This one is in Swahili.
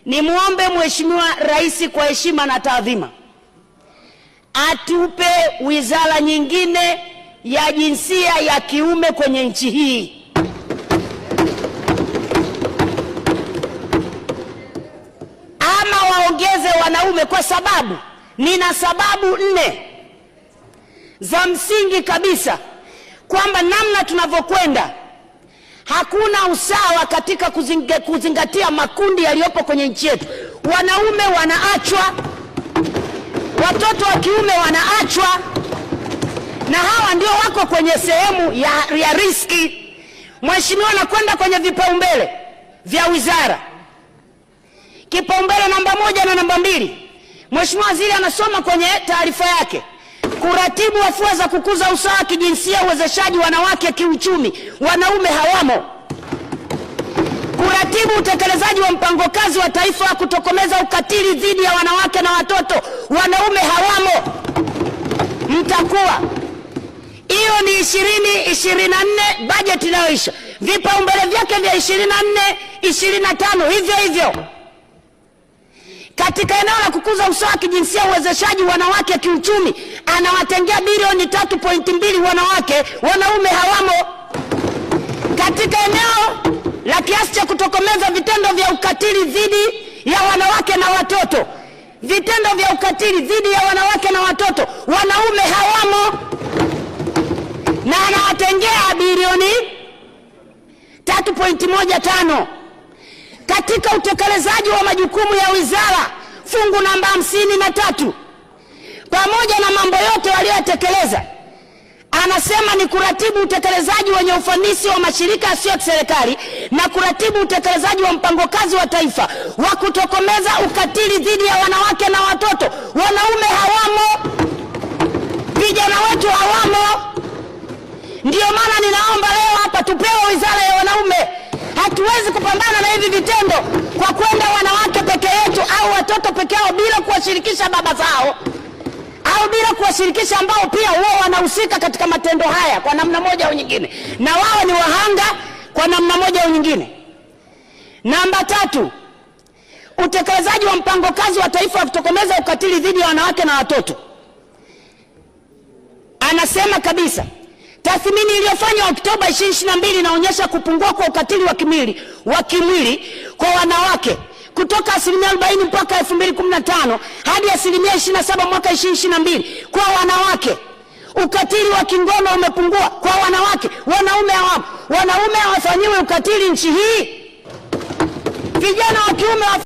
Nimuombe Mheshimiwa Rais kwa heshima na taadhima atupe wizara nyingine ya jinsia ya kiume kwenye nchi hii. Ama waongeze wanaume, kwa sababu nina sababu 4 za msingi kabisa kwamba namna tunavyokwenda hakuna usawa katika kuzingatia makundi yaliyopo kwenye nchi yetu. Wanaume wanaachwa, watoto wa kiume wanaachwa, na hawa ndio wako kwenye sehemu ya riski. Mheshimiwa, nakwenda kwenye vipaumbele vya wizara. Kipaumbele namba 1 na namba 2, Mheshimiwa Waziri anasoma kwenye taarifa yake: kuratibu afua za kukuza usawa wa kijinsia, uwezeshaji wanawake kiuchumi, wanaume hawamo. Kuratibu utekelezaji wa mpango kazi wa taifa wa kutokomeza ukatili dhidi ya wanawake na watoto, wanaume hawamo. Mtakuwa hiyo ni 2024 bajeti inayoisha, vipaumbele vyake vya 24 25 hivyo hivyo. Katika eneo la kukuza usawa wa kijinsia, uwezeshaji wanawake kiuchumi, anawatengea bilioni 3.2 wanawake, wanaume hawamo. Katika eneo la kiasi cha kutokomeza vitendo vya ukatili dhidi ya wanawake na watoto, vitendo vya ukatili dhidi ya wanawake na watoto, wanaume hawamo, na anawatengea bilioni 3.15. Katika utekelezaji wa majukumu ya wizara, fungu namba 53, pamoja na mambo yote waliotekeleza, anasema ni kuratibu utekelezaji wenye ufanisi wa mashirika yasiyo ya kiserikali na kuratibu utekelezaji wa mpango kazi wa taifa wa kutokomeza ukatili dhidi ya wanawake na watoto, wanaume hawamo, vijana wetu hawamo. Ndiyo maana ninaomba leo hapa tupewe wizara ya wanaume. Hatuwezi kupambana na hivi vitendo kwa kwenda wanawake peke yetu au watoto peke yao bila kuwashirikisha baba zao au bila kuwashirikisha ambao pia wao wanahusika katika matendo haya kwa namna moja au nyingine, na wao ni wahanga kwa namna moja au nyingine. Namba 3, utekelezaji wa mpango kazi wa taifa wa kutokomeza ukatili dhidi ya wanawake na watoto. Anasema kabisa tathmini iliyofanywa Oktoba 2022 inaonyesha kupungua kwa ukatili wa kimwili kwa wanawake kutoka 40% mpaka 2015 hadi 27% mwaka 2022 kwa wanawake. Ukatili wa kingono umepungua kwa wanawake, wanaume hawapo. Wanaume hawafanyiwi ukatili nchi hii, vijana wa kiume